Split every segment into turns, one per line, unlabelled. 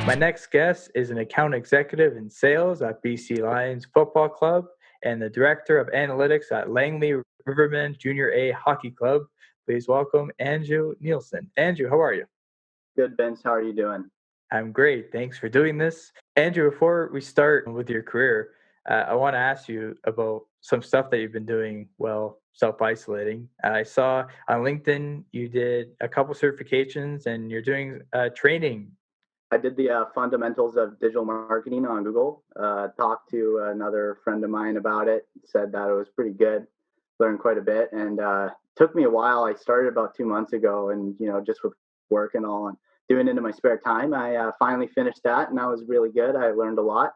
My next guest is an account executive in sales at BC Lions Football Club and the director of analytics at Langley Rivermen Junior A Hockey Club. Please welcome Andrew Neilson. Andrew, how are you?
Good, Vince. How are you doing?
I'm great. Thanks for doing this. Andrew, before we start with your career, I want to ask you about some stuff that you've been doing while self-isolating. I saw on LinkedIn you did a couple certifications and you're doing training.
I did the fundamentals of digital marketing on Google. Talked to another friend of mine about it. Said that it was pretty good. Learned quite a bit, and took me a while. I started about 2 months ago, and just with work and all, and doing it in my spare time. I finally finished that, and that was really good. I learned a lot.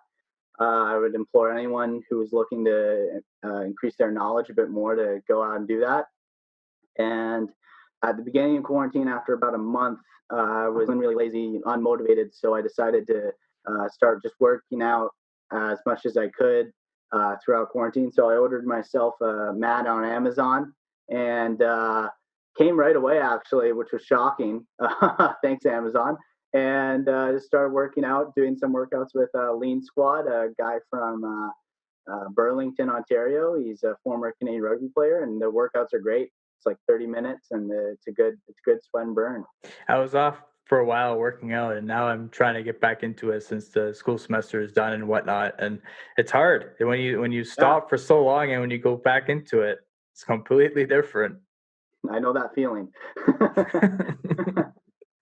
I would implore anyone who is looking to increase their knowledge a bit more to go out and do that. And at the beginning of quarantine, after about a month, I was really lazy, unmotivated. So I decided to start just working out as much as I could throughout quarantine. So I ordered myself a mat on Amazon and came right away, actually, which was shocking. Thanks, Amazon. And just started working out, doing some workouts with Lean Squad, a guy from Burlington, Ontario. He's a former Canadian rugby player, and the workouts are great. It's like 30 minutes, and it's a good sweat and burn.
I was off for a while working out, and now I'm trying to get back into it since the school semester is done and whatnot. And it's hard when you
Yeah,
stop for so long, and when you go back into it, it's completely different.
I know that feeling.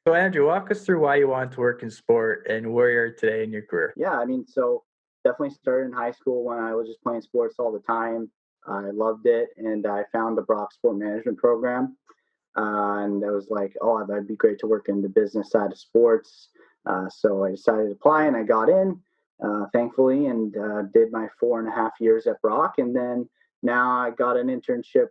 So Andrew, walk us through why you want to work in sport and where you're today in your career.
Yeah, I mean, so definitely started in high school when I was just playing sports all the time. I loved it, and I found the Brock Sport Management program, and I was like, oh, that'd be great to work in the business side of sports. So I decided to apply, and I got in, thankfully, and did my 4.5 years at Brock, and then now I got an internship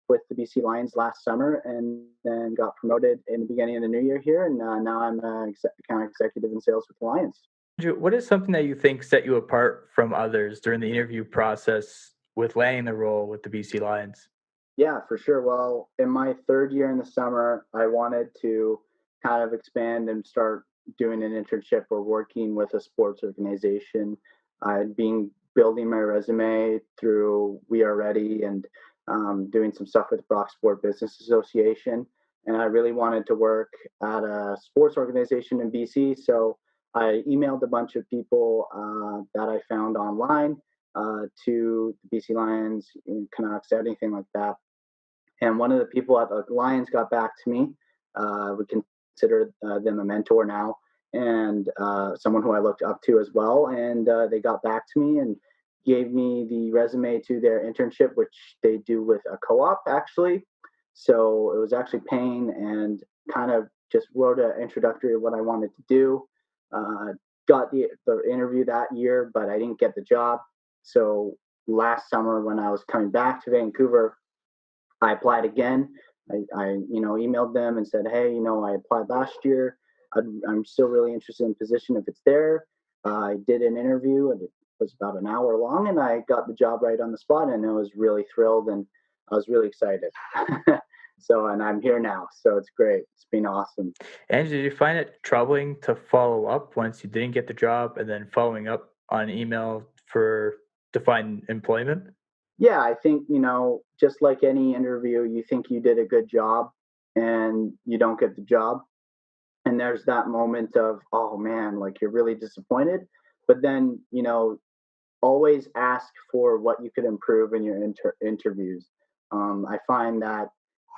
with the BC Lions last summer, and then got promoted in the beginning of the new year here, and now I'm an account executive in sales with the Lions.
Andrew, what is something that you think set you apart from others during the interview process with landing the role with the BC Lions?
Yeah, for sure. Well, in my third year in the summer, I wanted to kind of expand and start doing an internship or working with a sports organization. I'd been building my resume through We Are Ready and doing some stuff with Brock Sport Business Association. And I really wanted to work at a sports organization in BC. So I emailed a bunch of people that I found online to the BC Lions, Canucks, anything like that. And one of the people at the Lions got back to me. We consider them a mentor now, and someone who I looked up to as well. And they got back to me and gave me the resume to their internship, which they do with a co-op actually. So it was actually paying, and kind of just wrote an introductory of what I wanted to do. Got the interview that year, but I didn't get the job. So last summer, when I was coming back to Vancouver, I applied again. I emailed them and said, hey, I applied last year. I'm still really interested in the position if it's there. I did an interview, and it was about an hour long, and I got the job right on the spot, and I was really thrilled, and I was really excited. So, and I'm here now, so it's great. It's been awesome.
And did you find it troubling to follow up once you didn't get the job and then following up on email to find employment?
Yeah, I think, just like any interview, you think you did a good job and you don't get the job. And there's that moment of, oh man, like you're really disappointed. But then, always ask for what you could improve in your interviews. I find that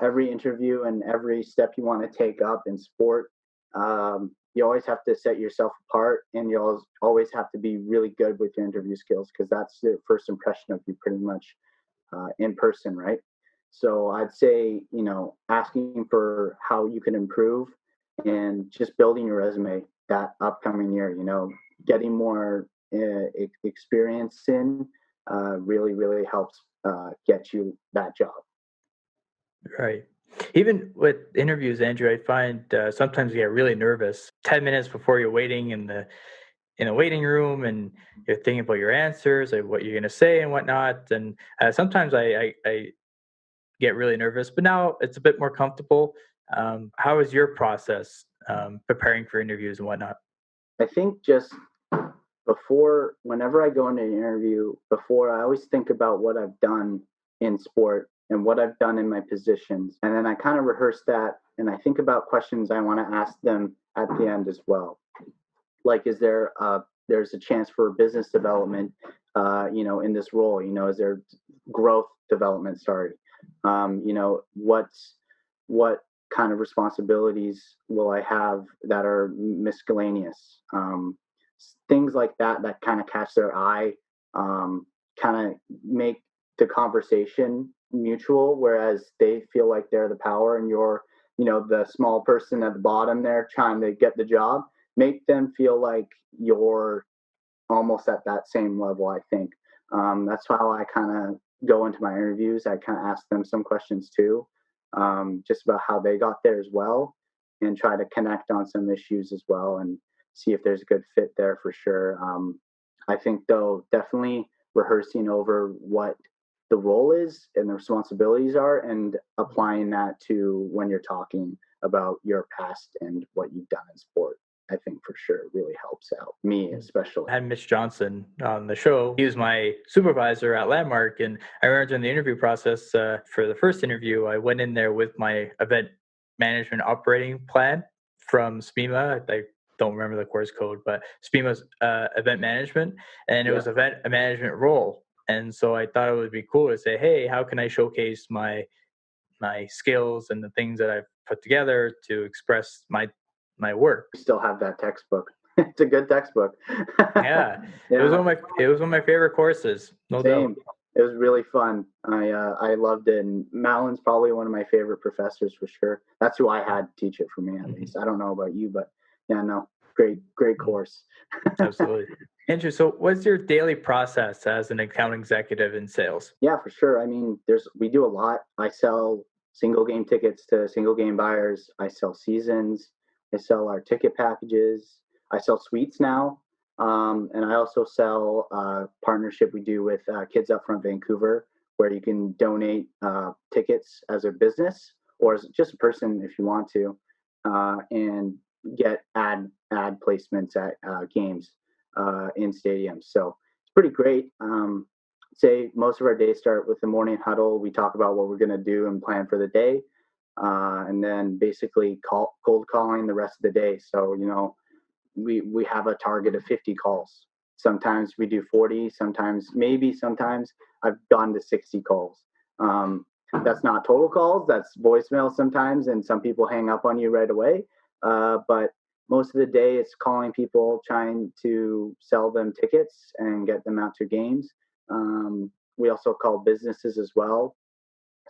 every interview and every step you want to take up in sport, you always have to set yourself apart, and you always have to be really good with your interview skills, because that's the first impression of you pretty much in person, right? So I'd say, asking for how you can improve and just building your resume that upcoming year, getting more experience in really, really helps get you that job.
Right. Even with interviews, Andrew, I find sometimes you get really nervous 10 minutes before you're waiting in a waiting room, and you're thinking about your answers and what you're going to say and whatnot. And sometimes I get really nervous, but now it's a bit more comfortable. How is your process preparing for interviews and whatnot?
I think just before, whenever I go into an interview, before I always think about what I've done in sport and what I've done in my positions. And then I kind of rehearse that and I think about questions I want to ask them at the end as well. Like, is there there's a chance for business development, in this role? Is there growth development? Sorry, what kind of responsibilities will I have that are miscellaneous? Things like that that kind of catch their eye, kind of make the conversation mutual, whereas they feel like they're the power and you're, the small person at the bottom there trying to get the job. Make them feel like you're almost at that same level, I think. That's how I kind of go into my interviews. I kind of ask them some questions too, just about how they got there as well, and try to connect on some issues as well and see if there's a good fit there for sure. I think, though, definitely rehearsing over what the role is and the responsibilities are and applying that to when you're talking about your past and what you've done in sport. I think for sure really helps out me, especially.
I had Mitch Johnson on the show. He was my supervisor at Landmark, and I remember during the interview process for the first interview, I went in there with my event management operating plan from SPEMA. I don't remember the course code, but SPEMA's event management, and it
Yeah.
was event a management role. And so I thought it would be cool to say, hey, how can I showcase my skills and the things that I've put together to express my work.
We still have that textbook. It's a good textbook.
Yeah,
Yeah,
it was one of my favorite courses, no doubt.
same. It was really fun. I loved it. And Malin's probably one of my favorite professors for sure. That's who I had teach it for me at
Mhm.
least. I don't know about you, but yeah, no, great
Mhm.
course.
Absolutely. Andrew, so what's your daily process as an account executive in sales?
Yeah, for sure. I mean, we do a lot. I sell single game tickets to single game buyers. I sell seasons. I sell our ticket packages. I sell suites now, and I also sell partnership we do with Kids Upfront Vancouver, where you can donate tickets as a business or as just a person if you want to, and get ad placements at games in stadiums. So it's pretty great. Say most of our days start with the morning huddle. We talk about what we're going to do and plan for the day, and then basically cold calling the rest of the day. So we have a target of 50 calls. Sometimes we do 40. Sometimes I've gone to 60 calls. That's not total calls. That's voicemail sometimes, and some people hang up on you right away. But most of the day, it's calling people, trying to sell them tickets and get them out to games. We also call businesses as well.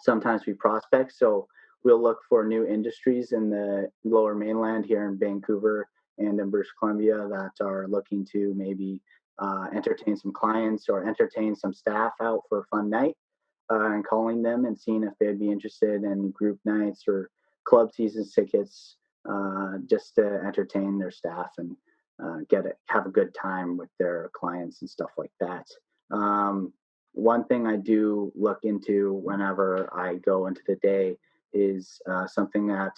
Sometimes we prospect. So we'll look for new industries in the lower mainland here in Vancouver and in British Columbia that are looking to maybe entertain some clients or entertain some staff out for a fun night, and calling them and seeing if they'd be interested in group nights or club season tickets, just to entertain their staff and have a good time with their clients and stuff like that. One thing I do look into whenever I go into the day is something that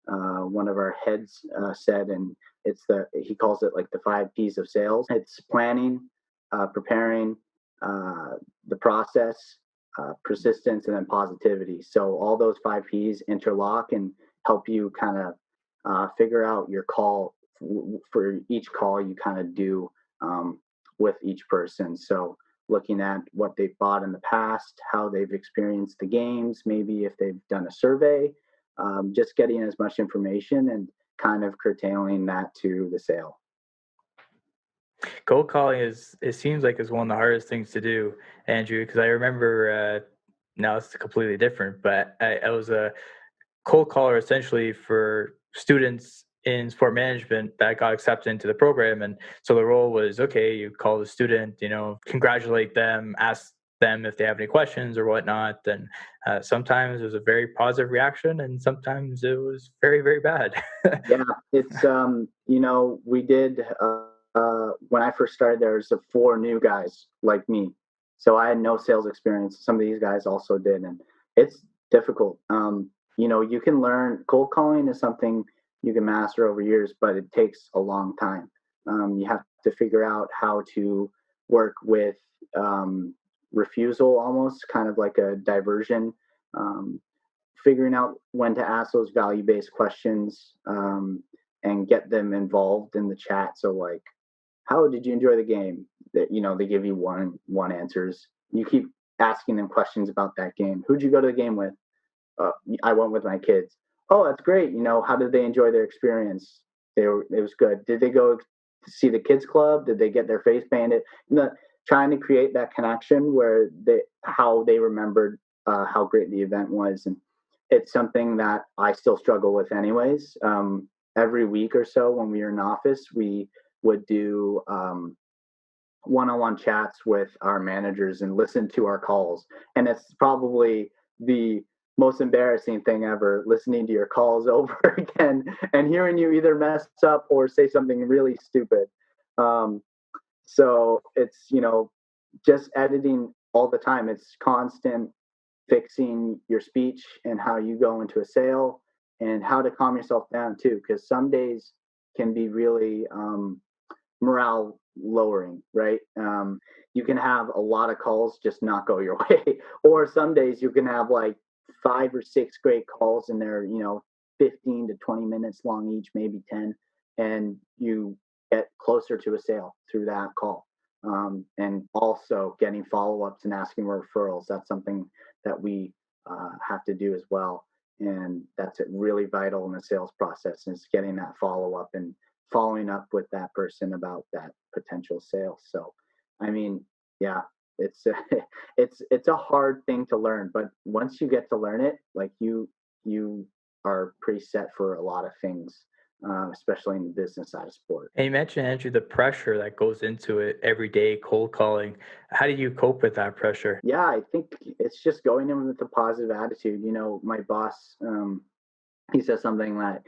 one of our heads said, and he calls it like the 5 P's of sales. It's planning, preparing, the process, persistence, and then positivity. So all those 5 P's interlock and help you kind of figure out your call for each call you kind of do, with each person. So looking at what they've bought in the past, how they've experienced the games, maybe if they've done a survey, just getting as much information and kind of curtailing that to the sale.
Cold calling it seems like is one of the hardest things to do, Andrew, because I remember now it's completely different, but I was a cold caller essentially for students in sport management that got accepted into the program. And so the role was, okay, you call the student, congratulate them, ask them if they have any questions or whatnot. And sometimes it was a very positive reaction, and sometimes it was very, very bad.
Yeah, it's we did when I first started. There was 4 new guys like me, so I had no sales experience. Some of these guys also did, and it's difficult. You can learn cold calling is something you can master over years, but it takes a long time. You have to figure out how to work with refusal, almost kind of like a diversion, um, figuring out when to ask those value-based questions, and get them involved in the chat. So like, how did you enjoy the game? That, they give you one answers. You keep asking them questions about that game. Who'd you go to the game with? uh, I went with my kids. Oh, that's great. How did they enjoy their experience? It was good. Did they go to see the kids club? Did they get their face painted? Trying to create that connection where how they remembered how great the event was. And it's something that I still struggle with anyways. Every week or so when we were in office, we would do one-on-one chats with our managers and listen to our calls. And it's probably the most embarrassing thing ever, listening to your calls over again and hearing you either mess up or say something really stupid. Um, so it's, just editing all the time. It's constant fixing your speech and how you go into a sale and how to calm yourself down too, because some days can be really morale lowering, right? You can have a lot of calls just not go your way, or some days you can have like 5 or 6 great calls and they're 15 to 20 minutes long each, maybe 10, and you get closer to a sale through that call. And also getting follow-ups and asking referrals. That's something that we have to do as well, and that's really vital in the sales process, is getting that follow-up and following up with that person about that potential sale. So, I mean, yeah, it's a, it's a hard thing to learn, but once you get to learn it, like you are pretty set for a lot of things, especially in the business side of sport.
And you mentioned, Andrew, the pressure that goes into it every day, cold calling. How do you cope with that pressure?
Yeah, I think it's just going in with a positive attitude. My boss, he says something that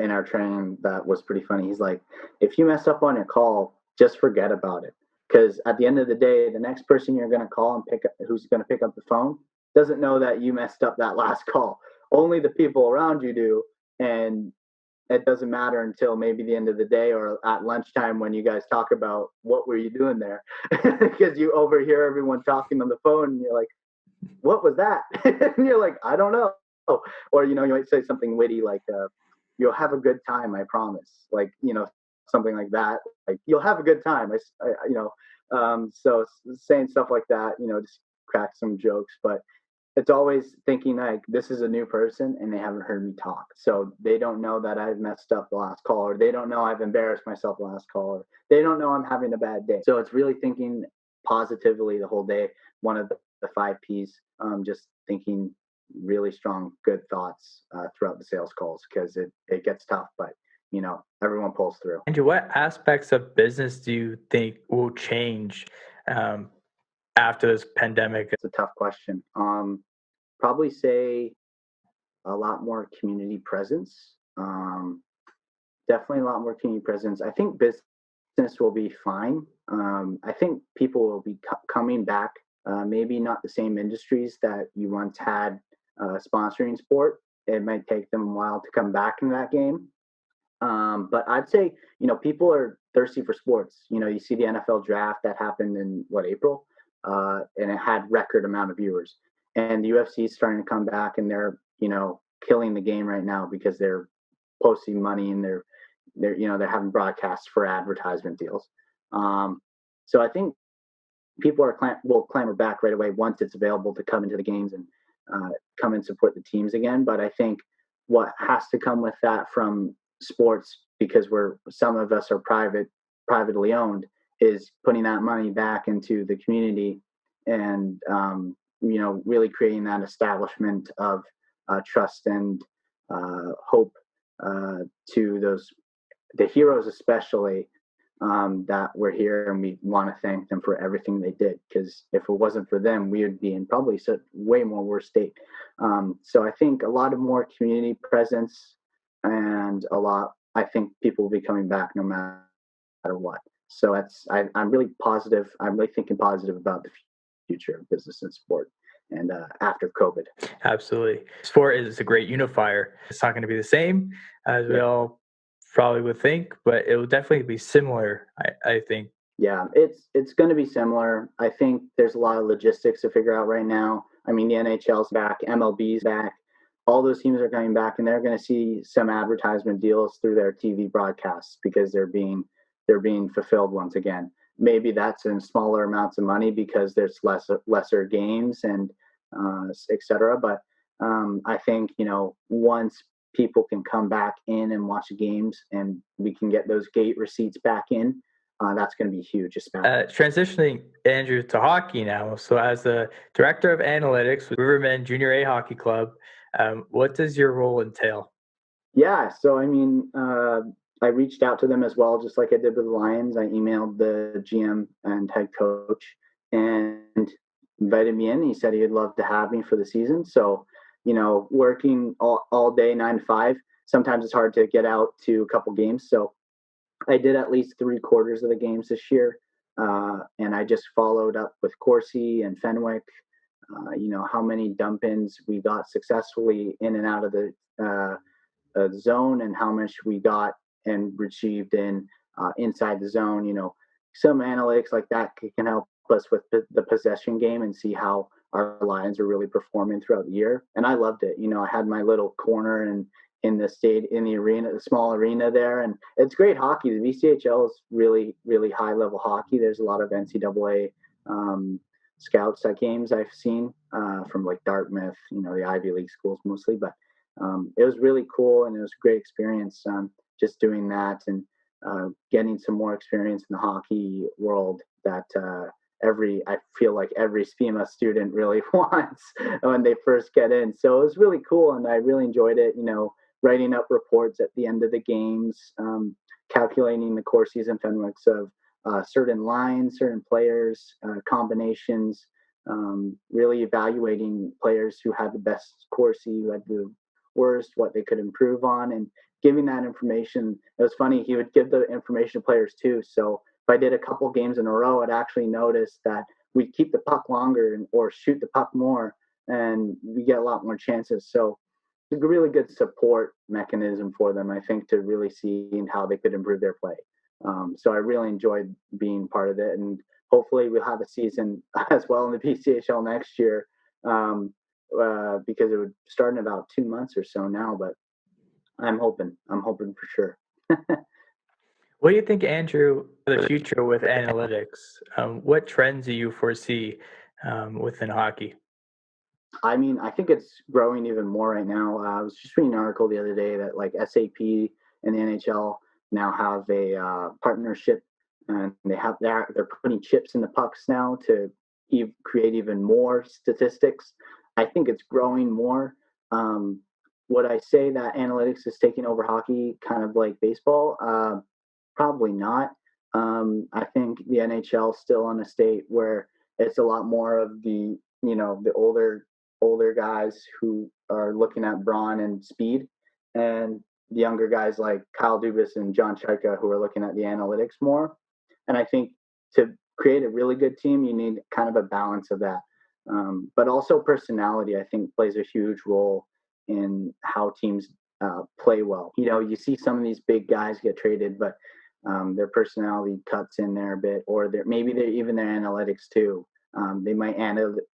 in our training that was pretty funny. He's like, if you mess up on your call, just forget about it. Because at the end of the day, the next person you're going to call and who's going to pick up the phone doesn't know that you messed up that last call. Only the people around you do. And it doesn't matter until maybe the end of the day or at lunchtime when you guys talk about what were you doing there, because you overhear everyone talking on the phone and you're like, what was that? And you're like, I don't know. Or you might say something witty like, you'll have a good time, I promise. Like, something like that. Like, you'll have a good time. So saying stuff like that, just crack some jokes. But it's always thinking like, this is a new person and they haven't heard me talk, so they don't know that I've messed up the last call, or they don't know I've embarrassed myself the last call, or they don't know I'm having a bad day. So it's really thinking positively the whole day. One of the 5 Ps, just thinking really strong, good thoughts throughout the sales calls, because it gets tough, but everyone pulls through.
Andrew, what aspects of business do you think will change um, after this pandemic?
It's a tough question. Probably say a lot more community presence. Definitely a lot more community presence. I think business will be fine. I think people will be coming back. Maybe not the same industries that you once had sponsoring sport. It might take them a while to come back in that game. But I'd say, people are thirsty for sports. You see the NFL draft that happened in April, and it had record amount of viewers. And the UFC is starting to come back, and they're, killing the game right now because they're posting money, and they're having broadcasts for advertisement deals. So I think people will clamor back right away once it's available to come into the games and come and support the teams again. But I think what has to come with that from sports, because some of us are privately owned, is putting that money back into the community, and really creating that establishment of trust and hope to the heroes, especially, that were here, and we want to thank them for everything they did, because if it wasn't for them, we would be in probably way more worse state. So I think a lot of more community presence, and I think people will be coming back no matter what. So I'm really positive. I'm really thinking positive about the future of business and sport, and after COVID.
Absolutely. Sport is a great unifier. It's not going to be the same as we
Yeah.
all probably would think, but it will definitely be similar, I think.
Yeah, it's going to be similar. I think there's a lot of logistics to figure out right now. I mean, the NHL's back, MLB's back. All those teams are coming back, and they're going to see some advertisement deals through their TV broadcasts because they're being fulfilled once again. Maybe that's in smaller amounts of money because there's lesser games and et cetera. But I think once people can come back in and watch the games, and we can get those gate receipts back in, that's going to be huge. Especially.
Transitioning Andrew to hockey now. So, as the director of analytics with Rivermen Junior A Hockey Club, what does your role entail?
Yeah, so I mean, I reached out to them as well, just like I did with the Lions. I emailed the GM and head coach and invited me in. He said he'd love to have me for the season. So, working all day, 9 to 5, sometimes it's hard to get out to a couple games. So I did at least 3/4 of the games this year. And I just followed up with Corsi and Fenwick, how many dump ins we got successfully in and out of the zone and how much we got and retrieved in inside the zone. Some analytics like that can help us with the possession game and see how our Lions are really performing throughout the year. And I loved it. I had my little corner and in the arena, the small arena there, and it's great hockey. The VCHL is really, really high level hockey. There's a lot of NCAA scouts at games I've seen from like Dartmouth, the Ivy League schools mostly, but it was really cool and it was a great experience just doing that and getting some more experience in the hockey world that I feel like every SPMA student really wants when they first get in. So it was really cool and I really enjoyed it, writing up reports at the end of the games, calculating the Corsi's and Fenwicks of certain lines, certain players, combinations, really evaluating players who had the best Corsi, who had the worst, what they could improve on, and giving that information. It was funny, he would give the information to players too. So if I did a couple games in a row, I'd actually notice that we keep the puck longer or shoot the puck more, and we get a lot more chances. So it's a really good support mechanism for them, I think, to really see how they could improve their play. So I really enjoyed being part of it, and hopefully we'll have a season as well in the PCHL next year, because it would start in about 2 months or so now. But I'm hoping for sure.
What do you think, Andrew, the future with analytics? What trends do you foresee within hockey?
I mean, I think it's growing even more right now. I was just reading an article the other day that like SAP and the NHL now have a partnership, and they're putting chips in the pucks now to create even more statistics. I think it's growing more. Um, would I say that analytics is taking over hockey, kind of like baseball? Probably not. I think the NHL is still in a state where it's a lot more of the older guys who are looking at brawn and speed, and the younger guys like Kyle Dubas and John Chaika who are looking at the analytics more. And I think to create a really good team, you need kind of a balance of that. But also personality, I think, plays a huge role in how teams play well. You see some of these big guys get traded, but their personality cuts in there a bit, or maybe even their analytics too. They might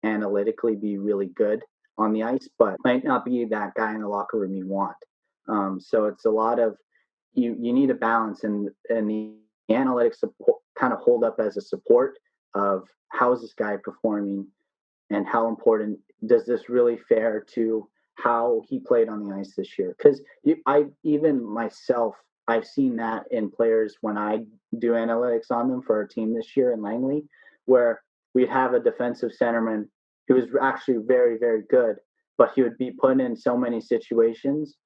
analytically be really good on the ice, but might not be that guy in the locker room you want. So it's a lot of you need a balance, and the analytics support, kind of hold up as a support of how is this guy performing and how important does this really fare to how he played on the ice this year. Because I even myself, I've seen that in players when I do analytics on them for our team this year in Langley, where we'd have a defensive centerman who was actually very, very good, but he would be put in so many situations,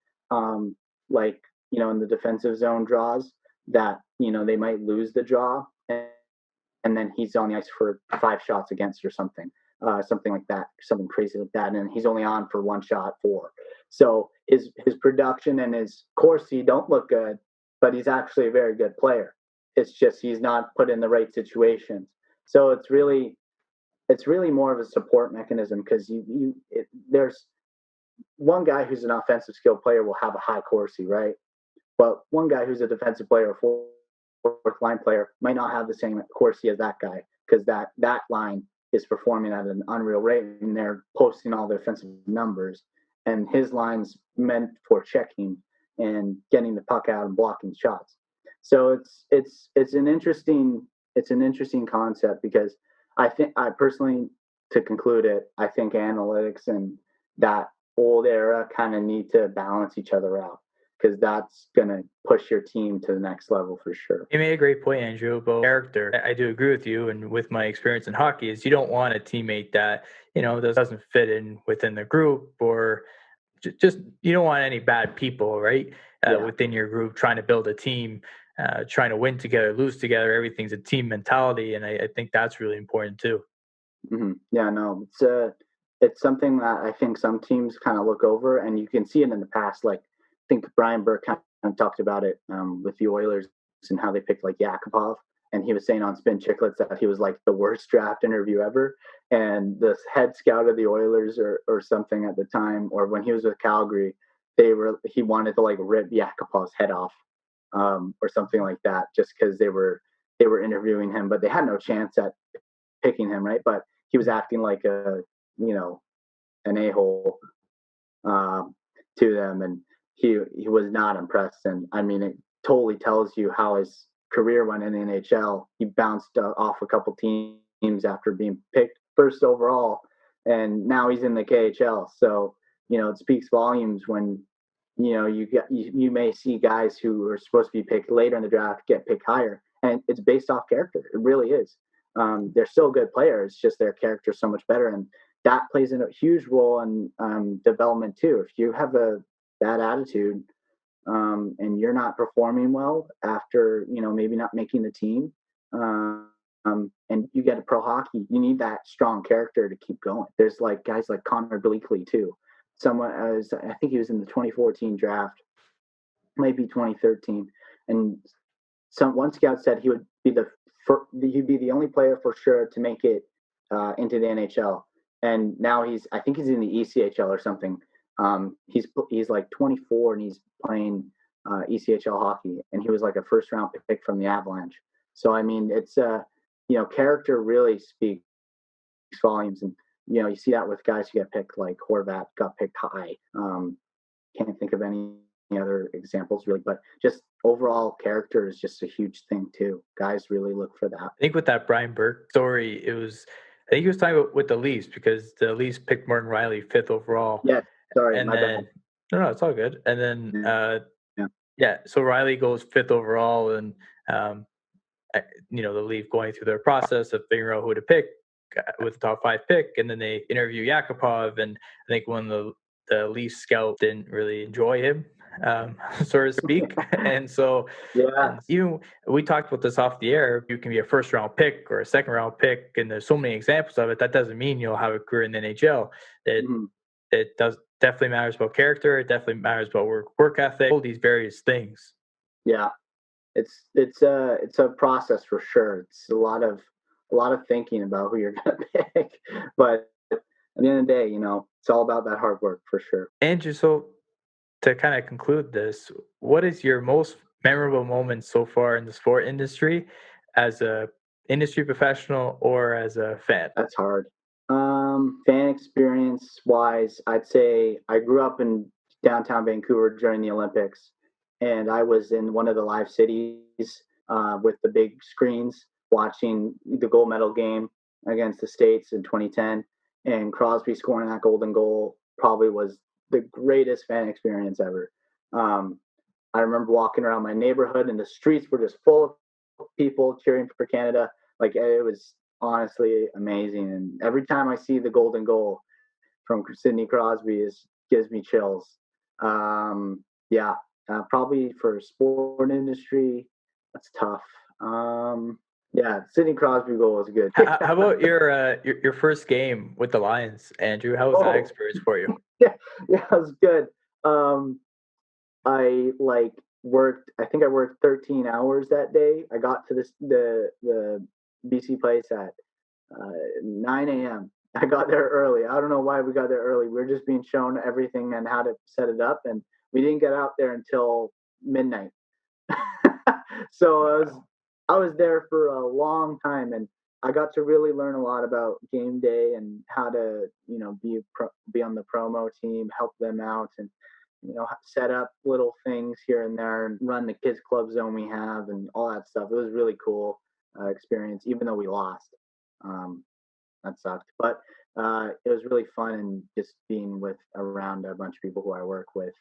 like, in the defensive zone draws that, they might lose the draw, and then he's on the ice for 5 shots against or something like that, something crazy like that, and he's only on for 1 shot 4. So his production and his Corsi don't look good, but he's actually a very good player. It's just he's not put in the right situations. So it's really more of a support mechanism, because there's one guy who's an offensive skill player will have a high Corsi, right? but one guy who's a defensive player or fourth line player might not have the same Corsi as that guy because that line is performing at an unreal rate and they're posting all the offensive numbers. And his line's meant for checking and getting the puck out and blocking shots. So it's an interesting concept because I personally, to conclude it, I think analytics and that old era kind of need to balance each other out because that's going to push your team to the next level for sure.
You made a great point, Andrew, about character. I do agree with you, and with my experience in hockey, is you don't want a teammate that doesn't fit in within the group, or just you don't want any bad people, right?
Yeah.
Within your group, trying to build a team, trying to win together, lose together. Everything's a team mentality, and I think that's really important too.
Yeah, no, it's something that I think some teams kind of look over, and you can see it in the past. Like, I think Brian Burke kind of talked about it with the Oilers and how they picked like Yakupov, and he was saying on Spin Chicklets that he was like the worst draft interview ever. And the head scout of the Oilers or something at the time, or when he was with Calgary, he wanted to like rip Yakupov's head off or something like that, just because they were interviewing him, but they had no chance at picking him, right? But he was acting like you know an a-hole um, to them, and he was not impressed. And I mean, it totally tells you how his career went in the NHL. He bounced off a couple teams after being picked first overall, and now he's in the KHL. So it speaks volumes when you may see guys who are supposed to be picked later in the draft get picked higher, and it's based off character. It really is. They're still good players, just their character is so much better, and that plays a huge role in development too. If you have a bad attitude and you're not performing well after maybe not making the team, and you get a pro hockey, you need that strong character to keep going. There's like guys like Connor Bleakley too. I think he was in the 2014 draft, maybe 2013, and one scout said he would be he'd be the only player for sure to make it into the NHL. And now I think he's in the ECHL or something. He's like 24 and he's playing ECHL hockey, and he was like a first round pick from the Avalanche. So I mean, it's character really speaks volumes, and you see that with guys who get picked, like Horvat got picked high. Can't think of any other examples really, but just overall character is just a huge thing too. Guys really look for that.
I think with that Brian Burke story, I think he was talking about with the Leafs because the Leafs picked Morgan Riley 5th overall.
Yeah, sorry,
And
my
then,
bad.
no, it's all good. And then,
Yeah.
yeah, so Riley goes 5th overall, and um, the Leaf going through their process of figuring out who to pick with the top 5 pick, and then they interview Yakupov, and I think one of the Leaf scout didn't really enjoy him, so to speak, and so.
Yeah.
And even we talked about this off the air. You can be a first round pick or a second round pick, and there's so many examples of it. That doesn't mean you'll have a career in the NHL.
Mhm.
It does definitely matters about character. It definitely matters about work ethic. All these various things.
Yeah. It's a process for sure. It's a lot of thinking about who you're gonna pick, but at the end of the day, it's all about that hard work for sure.
Andrew, so to kind of conclude this, what is your most memorable moment so far in the sport industry, as a industry professional or as a fan?
That's hard. Fan experience wise, I'd say I grew up in downtown Vancouver during the Olympics, and I was in one of the live cities with the big screens watching the gold medal game against the States in 2010. And Crosby scoring that golden goal probably was the greatest fan experience ever. Um, I remember walking around my neighborhood, and the streets were just full of people cheering for Canada. Like, it was honestly amazing. And every time I see the golden goal from Sidney Crosby, gives me chills. Yeah, probably for sport industry, that's tough. Yeah, Sidney Crosby goal was good.
How about your first game with the Lions, Andrew? How was that
Oh,
experience for you?
yeah, yeah, it was good. I like worked. I think I worked 13 hours that day. I got to the BC place at 9 a.m. I got there early. I don't know why we got there early. We were just being shown everything and how to set it up, and we didn't get out there until midnight. So I was there for a long time, and I got to really learn a lot about game day and how to, be on the promo team, help them out, and set up little things here and there, and run the kids club zone we have, and all that stuff. It was really cool experience, even though we lost. Um, that sucked, but it was really fun, and just being with around a bunch of people who I work with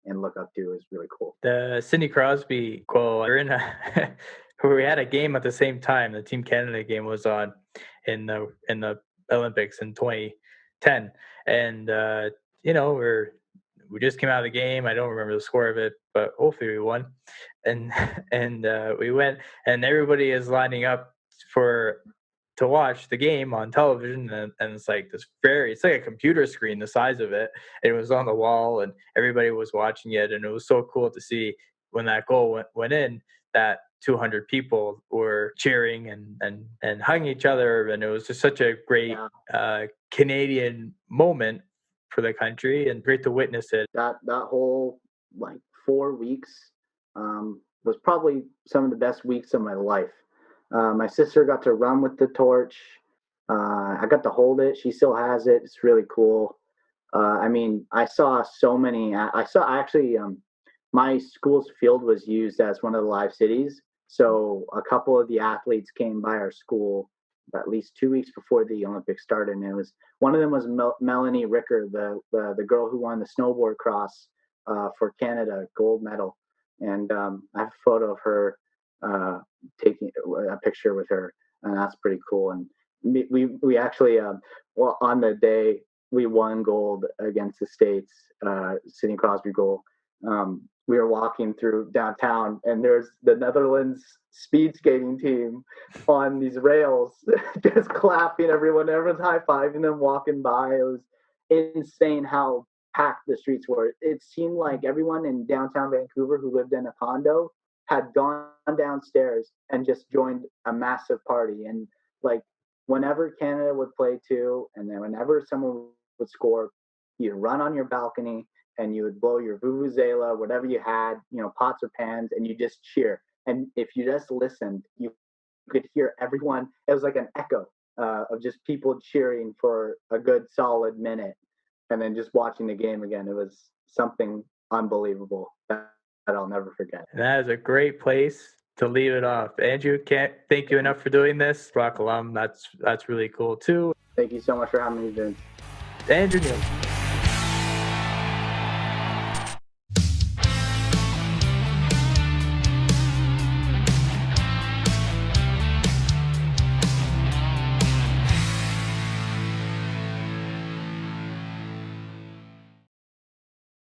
and look up to is really cool.
The Sidney Crosby quote, we're in a we had a game at the same time. The Team Canada game was on in the Olympics in 2010, and we just came out of the game. I don't remember the score of it, but hopefully we won. And we went, and everybody is lining up for to watch the game on television, and it's like it's like a computer screen the size of it, and it was on the wall, and everybody was watching it, and it was so cool to see when that goal went in, that 200 people were cheering and hugging each other, and it was just such a great Canadian moment for the country, and great to witness it.
That whole like 4 weeks was probably some of the best weeks of my life. My sister got to run with the torch. I got to hold it. She still has it. It's really cool. I mean, I saw so many. I actually, my school's field was used as one of the live cities. So a couple of the athletes came by our school at least 2 weeks before the Olympics started, and it was one of them was Melanie Ricker, the girl who won the snowboard cross for Canada, gold medal, and I have a photo of her taking a picture with her, and that's pretty cool. And we actually on the day we won gold against the States, Sidney Crosby goal. We were walking through downtown, and there's the Netherlands speed skating team on these rails, just clapping. Everyone's high fiving them walking by. It was insane how packed the streets were. It seemed like everyone in downtown Vancouver who lived in a condo had gone downstairs and just joined a massive party. And like whenever Canada would play too, and then whenever someone would score, you'd run on your balcony and you would blow your vuvuzela, whatever you had, pots or pans, and you just cheer. And if you just listened, you could hear everyone. It was like an echo of just people cheering for a good solid minute, and then just watching the game again. It was something unbelievable that I'll never forget.
And that is a great place to leave it off. Andrew, can't thank you enough for doing this. Rock alum, that's really cool too.
Thank you so much for having me, Vince.
Andrew Neilson.